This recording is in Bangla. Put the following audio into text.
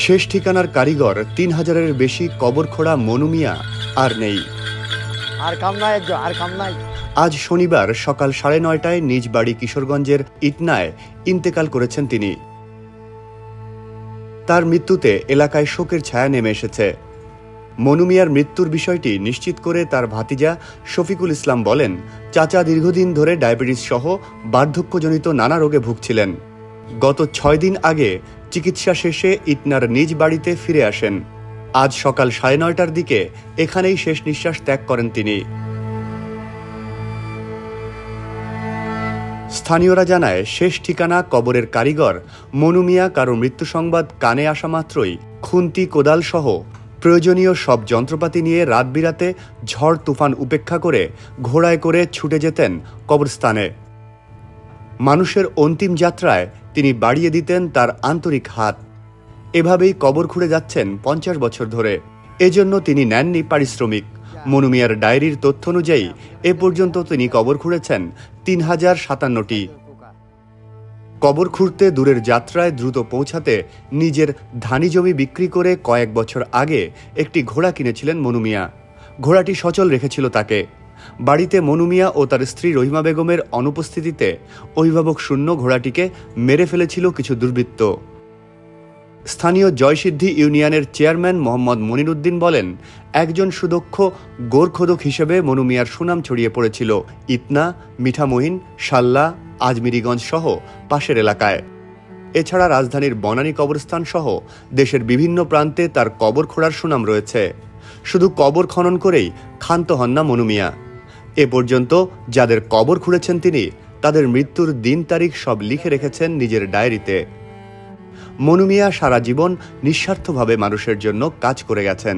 শেষ ঠিকানার কারিগর ৩,০০০-এর বেশি কবর খোঁড়া মনু মিয়া আর নেই। আজ শনিবার সকাল ৯:৩০টায় নিজ বাড়ি কিশোরগঞ্জের ইটনায় ইন্তেকাল করেছেন তিনি। তার মৃত্যুতে এলাকায় শোকের ছায়া নেমে এসেছে। মনু মিয়ার মৃত্যুর বিষয়টি নিশ্চিত করে তার ভাতিজা শফিকুল ইসলাম বলেন, চাচা দীর্ঘদিন ধরে ডায়াবেটিস সহ বার্ধক্যজনিত নানা রোগে ভুগছিলেন। গত ৬ দিন আগে চিকিৎসা শেষে ইটনার নিজ বাড়িতে ফিরে আসেন। আজ সকাল ৯:৩০টার দিকে এখানেই শেষ নিঃশ্বাস ত্যাগ করেন তিনি। স্থানীয়রা জানায়, শেষ ঠিকানা কবরের কারিগর মনু মিয়া কারো মৃত্যু সংবাদ কানে আসা মাত্রই খুন্তি, কোদাল সহ প্রয়োজনীয় সব যন্ত্রপাতি নিয়ে রাত বিরাতে ঝড় তুফান উপেক্ষা করে ঘোড়ায় করে ছুটে যেতেন কবরস্থানে। মানুষের অন্তিম যাত্রায় তিনি বাড়িয়ে দিতেন তার আন্তরিক হাত। এভাবেই কবর খুঁড়ে যাচ্ছেন ৫০ বছর ধরে। এজন্য তিনি নেননি পারিশ্রমিক। মনু মিয়ার ডায়েরির তথ্য অনুযায়ী এ পর্যন্ত তিনি কবর খুঁড়েছেন ৩,০৫৭টি। কবর খুঁড়তে দূরের যাত্রায় দ্রুত পৌঁছাতে নিজের ধানি জমি বিক্রি করে কয়েক বছর আগে একটি ঘোড়া কিনেছিলেন মনু মিয়া। ঘোড়াটি সচল রেখেছিল তাকে। বাড়িতে মনু মিয়া ও তার স্ত্রী রহিমা বেগমের অনুপস্থিতিতে অভিভাবক শূন্য ঘোড়াটিকে মেরে ফেলেছিল কিছু দুর্বৃত্ত। স্থানীয় জয়সিদ্ধি ইউনিয়নের চেয়ারম্যান মোহাম্মদ মনিরুদ্দিন বলেন, একজন সুদক্ষ গোরখোদক হিসেবে মনু মিয়ার সুনাম ছড়িয়ে পড়েছিল ইটনা, মিঠামহিন, শাল্লা, আজমিরিগঞ্জ সহ পাশের এলাকায়। এছাড়া রাজধানীর বনানী কবরস্থান সহ দেশের বিভিন্ন প্রান্তে তার কবর খোঁড়ার সুনাম রয়েছে। শুধু কবর খনন করেই ক্ষান্ত হন না মনু মিয়া। এ পর্যন্ত যাদের কবর খুঁড়েছেন তিনি, তাদের মৃত্যুর দিন তারিখ সব লিখে রেখেছেন নিজের ডায়েরিতে। মনু মিয়া সারা জীবন নিঃস্বার্থভাবে মানুষের জন্য কাজ করে গেছেন।